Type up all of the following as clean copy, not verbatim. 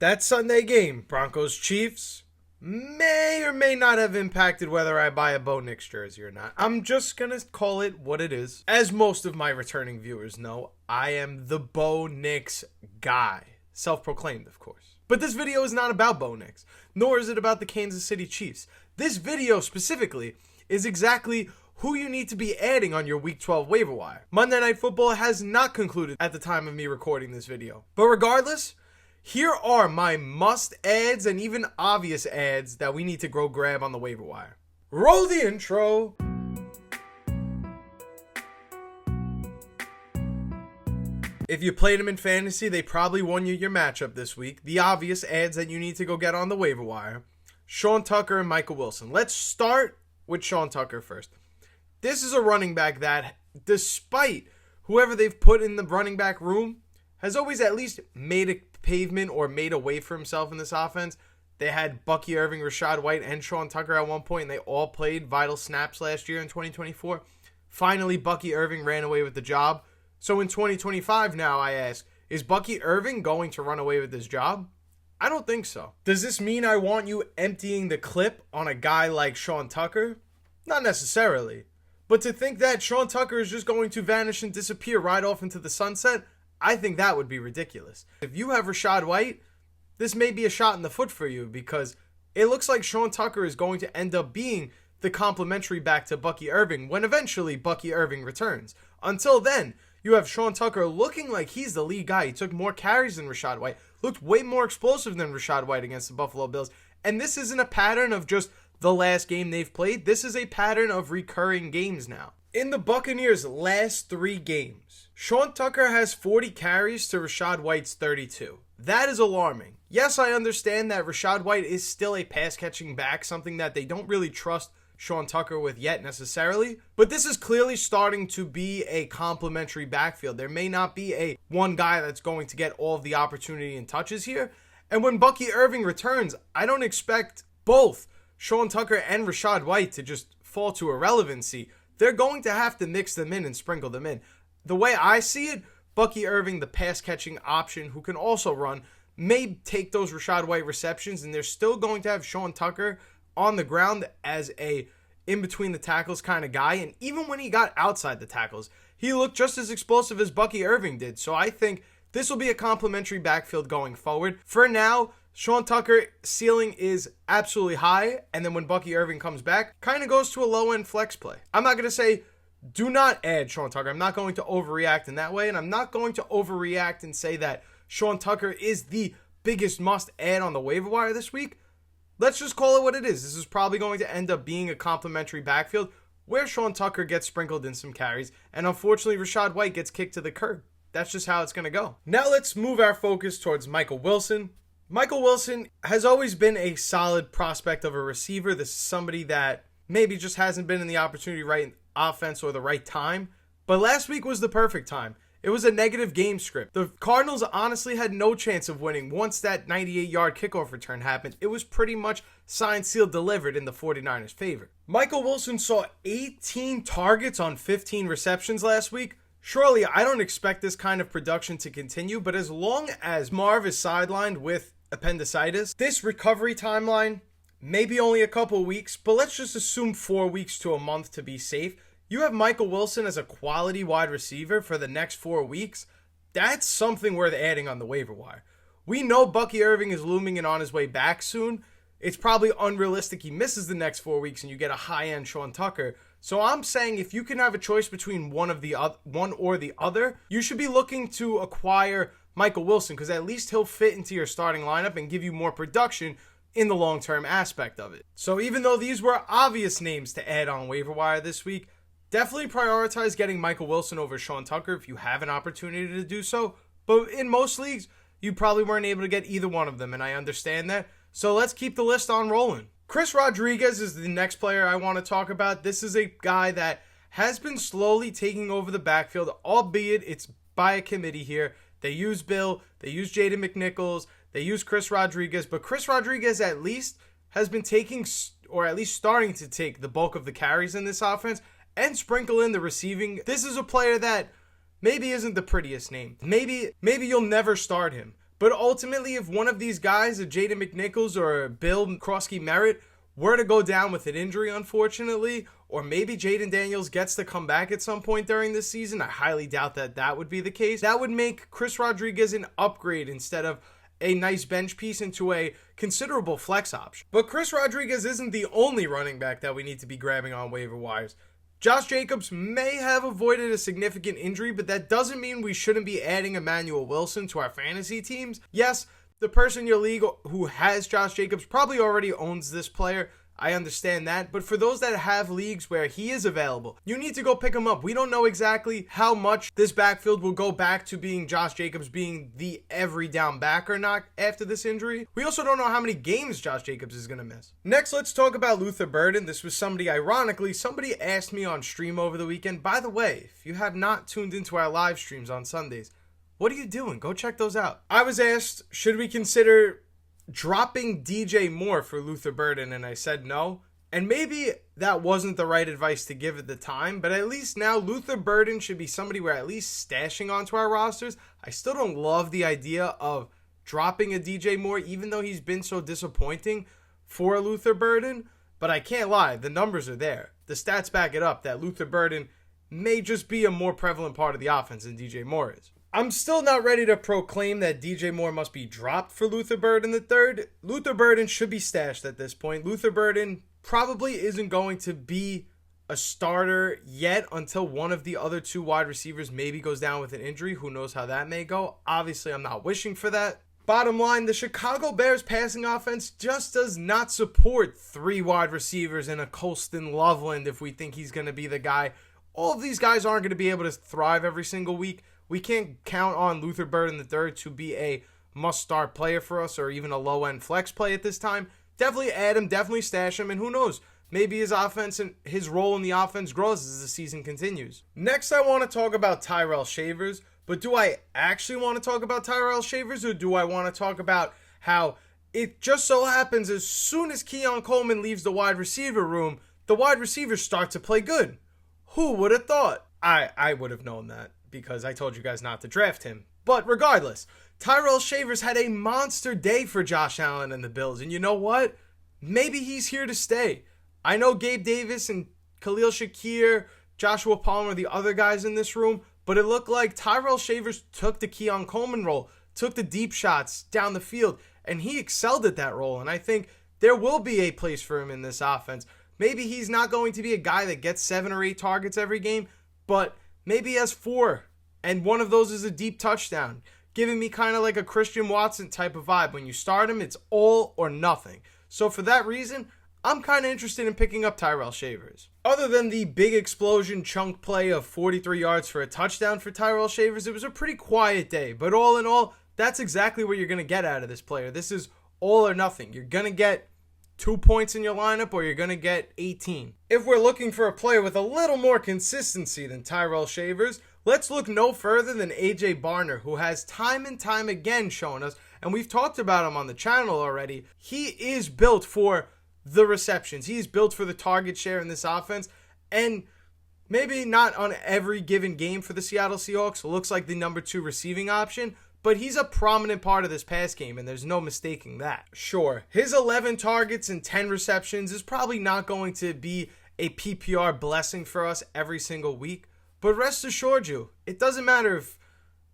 That Sunday game, Broncos-Chiefs, may or may not have impacted whether I buy a Bo Nix jersey or not. I'm just going to call it what it is. As most of my returning viewers know, I am the Bo Nix guy. Self-proclaimed, of course. But this video is not about Bo Nix, nor is it about the Kansas City Chiefs. This video specifically is exactly who you need to be adding on your Week 12 waiver wire. Monday Night Football has not concluded at the time of me recording this video. But regardless, here are my must adds and even obvious adds that we need to go grab on the waiver wire. Roll the intro. If you played them in fantasy, they probably won you your matchup this week. The obvious adds that you need to go get on the waiver wire: Sean Tucker and Michael Wilson. Let's start with Sean Tucker first. This is a running back that, despite whoever they've put in the running back room, has always at least made a pavement or made a way for himself in this offense. They had Bucky Irving, Rachaad White, and Sean Tucker at one point, and they all played vital snaps last year in 2024. Finally, Bucky Irving ran away with the job. So in 2025 now, I ask, is Bucky Irving going to run away with this job? I don't think so. Does this mean I want you emptying the clip on a guy like Sean Tucker? Not necessarily. But to think that Sean Tucker is just going to vanish and disappear right off into the sunset, I think that would be ridiculous. If you have Rachaad White, this may be a shot in the foot for you, because it looks like Sean Tucker is going to end up being the complimentary back to Bucky Irving when eventually Bucky Irving returns. Until then, you have Sean Tucker looking like he's the lead guy. He took more carries than Rachaad White, looked way more explosive than Rachaad White against the Buffalo Bills. And this isn't a pattern of just the last game they've played. This is a pattern of recurring games now. In the Buccaneers' last 3 games, Sean Tucker has 40 carries to Rachaad White's 32. That is alarming. Yes, I understand that Rachaad White is still a pass-catching back, something that they don't really trust Sean Tucker with yet necessarily, but this is clearly starting to be a complementary backfield. There may not be a one guy that's going to get all of the opportunity and touches here, and when Bucky Irving returns, I don't expect both Sean Tucker and Rachaad White to just fall to irrelevancy. They're going to have to mix them in and sprinkle them in. The way I see it, Bucky Irving, the pass-catching option who can also run, may take those Rachaad White receptions, and they're still going to have Sean Tucker on the ground as a in-between the tackles kind of guy. And even when he got outside the tackles, he looked just as explosive as Bucky Irving did. So I think this will be a complimentary backfield going forward. For now, Sean Tucker ceiling is absolutely high, and then when Bucky Irving comes back, kind of goes to a low-end flex play. I'm not going to say do not add Sean Tucker. I'm not going to overreact in that way, and I'm not going to overreact and say that Sean Tucker is the biggest must-add on the waiver wire this week. Let's just call it what it is. This is probably going to end up being a complimentary backfield where Sean Tucker gets sprinkled in some carries, and unfortunately Rachaad White gets kicked to the curb. That's just how it's going to go. Now let's move our focus towards Michael Wilson. Michael Wilson has always been a solid prospect of a receiver. This is somebody that maybe just hasn't been in the opportunity right offense or the right time, but last week was the perfect time. It was a negative game script. The Cardinals honestly had no chance of winning. Once that 98-yard kickoff return happened, it was pretty much signed, sealed, delivered in the 49ers' favor. Michael Wilson saw 18 targets on 15 receptions last week. Surely, I don't expect this kind of production to continue, but as long as Marv is sidelined with appendicitis, this recovery timeline, maybe only a couple weeks, but let's just assume 4 weeks to a month to be safe. You have Michael Wilson as a quality wide receiver for the next 4 weeks. That's something worth adding on the waiver wire. We know Bucky Irving is looming and on his way back soon. It's probably unrealistic he misses the next 4 weeks and you get a high-end Sean Tucker. So I'm saying if you can have a choice between one or the other, you should be looking to acquire Michael Wilson, because at least he'll fit into your starting lineup and give you more production in the long-term aspect of it. So even though these were obvious names to add on waiver wire this week, definitely prioritize getting Michael Wilson over Sean Tucker if you have an opportunity to do so. But in most leagues, you probably weren't able to get either one of them, and I understand that. So let's keep the list on rolling. Chris Rodriguez is the next player I want to talk about. This is a guy that has been slowly taking over the backfield, albeit it's by a committee here. They use Bill, they use Jaden McNichols, they use Chris Rodriguez, but Chris Rodriguez at least has been taking, or at least starting to take, the bulk of the carries in this offense and sprinkle in the receiving. This is a player that maybe isn't the prettiest name. Maybe you'll never start him, But ultimately, if one of these guys, a Jaden McNichols or a Bill Krosky-Merritt, were to go down with an injury, unfortunately, or maybe Jaden Daniels gets to come back at some point during this season, I highly doubt that would be the case. That would make Chris Rodriguez an upgrade instead of a nice bench piece into a considerable flex option. But Chris Rodriguez isn't the only running back that we need to be grabbing on waiver wires. Josh Jacobs may have avoided a significant injury, but that doesn't mean we shouldn't be adding Emanuel Wilson to our fantasy teams. Yes, the person in your league who has Josh Jacobs probably already owns this player. I understand that. But for those that have leagues where he is available, you need to go pick him up. We don't know exactly how much this backfield will go back to being Josh Jacobs being the every down back or not after this injury. We also don't know how many games Josh Jacobs is going to miss. Next, let's talk about Luther Burden. This was somebody asked me on stream over the weekend. By the way, if you have not tuned into our live streams on Sundays, what are you doing? Go check those out. I was asked, should we consider dropping DJ Moore for Luther Burden, and I said no. And maybe that wasn't the right advice to give at the time, but at least now Luther Burden should be somebody we're at least stashing onto our rosters. I still don't love the idea of dropping a DJ Moore, even though he's been so disappointing for Luther Burden, but I can't lie, the numbers are there. The stats back it up that Luther Burden may just be a more prevalent part of the offense than DJ Moore is. I'm still not ready to proclaim that DJ Moore must be dropped for Luther Burden III. Luther Burden should be stashed at this point. Luther Burden probably isn't going to be a starter yet until one of the other two wide receivers maybe goes down with an injury. Who knows how that may go? Obviously, I'm not wishing for that. Bottom line, the Chicago Bears passing offense just does not support three wide receivers and a Colston Loveland if we think he's going to be the guy. All of these guys aren't going to be able to thrive every single week. We can't count on Luther Burden III to be a must-start player for us or even a low-end flex play at this time. Definitely add him, definitely stash him, and who knows, maybe his offense and his role in the offense grows as the season continues. Next, I want to talk about Tyrell Shavers, but do I actually want to talk about Tyrell Shavers, or do I want to talk about how it just so happens as soon as Keon Coleman leaves the wide receiver room, the wide receivers start to play good? Who would have thought? I would have known that, because I told you guys not to draft him. But regardless, Tyrell Shavers had a monster day for Josh Allen and the Bills. And you know what? Maybe he's here to stay. I know Gabe Davis and Khalil Shakir, Joshua Palmer, the other guys in this room, but it looked like Tyrell Shavers took the Keon Coleman role, took the deep shots down the field, and he excelled at that role. And I think there will be a place for him in this offense. Maybe he's not going to be a guy that gets 7 or 8 targets every game, but maybe he has 4, and one of those is a deep touchdown, giving me kind of like a Christian Watson type of vibe. When you start him, it's all or nothing. So for that reason, I'm kind of interested in picking up Tyrell Shavers. Other than the big explosion chunk play of 43 yards for a touchdown for Tyrell Shavers, it was a pretty quiet day. But all in all, that's exactly what you're going to get out of this player. This is all or nothing. You're going to get 2 points in your lineup, or you're going to get 18. If we're looking for a player with a little more consistency than Tyrell Shavers, let's look no further than AJ Barner, who has time and time again shown us, and we've talked about him on the channel already, he is built for the receptions. He's built for the target share in this offense, and maybe not on every given game for the Seattle Seahawks looks like the number 2 receiving option, but he's a prominent part of this pass game, and there's no mistaking that. Sure, his 11 targets and 10 receptions is probably not going to be a PPR blessing for us every single week, but rest assured you, it doesn't matter if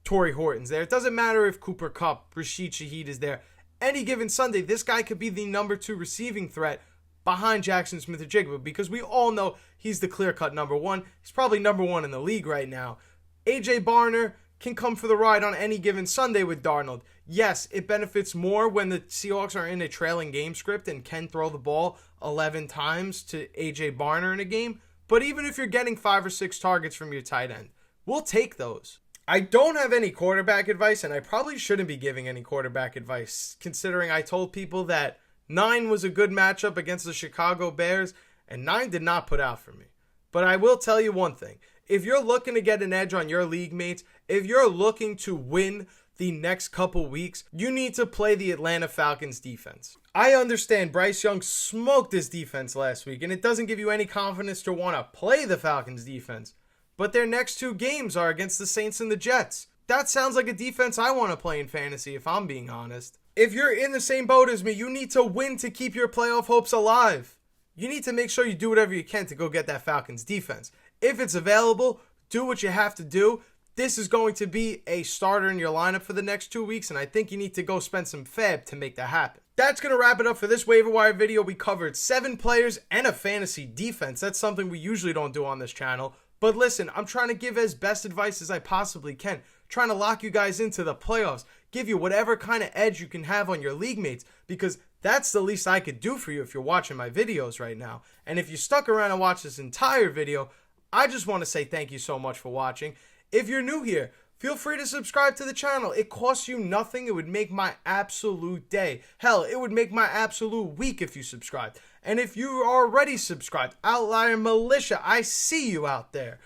Torrey Horton's there. It doesn't matter if Cooper Kupp, Rashid Shaheed is there. Any given Sunday, this guy could be the number 2 receiving threat behind Jackson Smith-Njigba, because we all know he's the clear-cut number 1. He's probably number 1 in the league right now. AJ Barner can come for the ride on any given Sunday with Darnold. Yes, it benefits more when the Seahawks are in a trailing game script and can throw the ball 11 times to AJ Barner in a game, but even if you're getting 5 or 6 targets from your tight end, we'll take those. I don't have any quarterback advice, and I probably shouldn't be giving any quarterback advice, considering I told people that 9 was a good matchup against the Chicago Bears, and 9 did not put out for me. But I will tell you one thing. If you're looking to get an edge on your league mates, if you're looking to win the next couple weeks, you need to play the Atlanta Falcons defense. I understand Bryce Young smoked this defense last week, and it doesn't give you any confidence to want to play the Falcons defense. But their next 2 games are against the Saints and the Jets. That sounds like a defense I want to play in fantasy, if I'm being honest. If you're in the same boat as me, you need to win to keep your playoff hopes alive. You need to make sure you do whatever you can to go get that Falcons defense. If it's available, do what you have to do. This is going to be a starter in your lineup for the next 2 weeks, and I think you need to go spend some fab to make that happen. That's going to wrap it up for this waiver wire video. We covered 7 players and a fantasy defense. That's something we usually don't do on this channel. But listen, I'm trying to give as best advice as I possibly can. Trying to lock you guys into the playoffs. Give you whatever kind of edge you can have on your league mates, because that's the least I could do for you if you're watching my videos right now. And if you stuck around and watched this entire video, I just want to say thank you so much for watching. If you're new here, feel free to subscribe to the channel. It costs you nothing. It would make my absolute day. Hell, it would make my absolute week if you subscribed. And if you are already subscribed, Outlier Militia, I see you out there.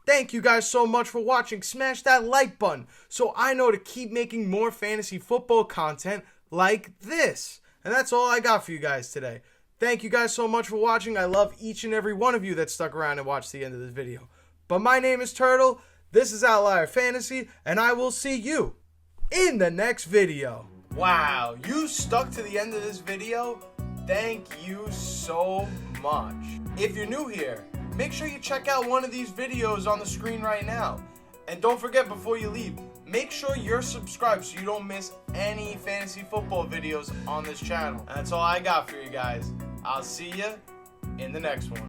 Thank you guys so much for watching. Smash that like button so I know to keep making more fantasy football content like this. And that's all I got for you guys today. Thank you guys so much for watching. I love each and every one of you that stuck around and watched the end of this video. But my name is Turtle. This is Outlier Fantasy, and I will see you in the next video. Wow, you stuck to the end of this video? Thank you so much. If you're new here, make sure you check out one of these videos on the screen right now. And don't forget, before you leave, make sure you're subscribed so you don't miss any fantasy football videos on this channel. And that's all I got for you guys. I'll see you in the next one.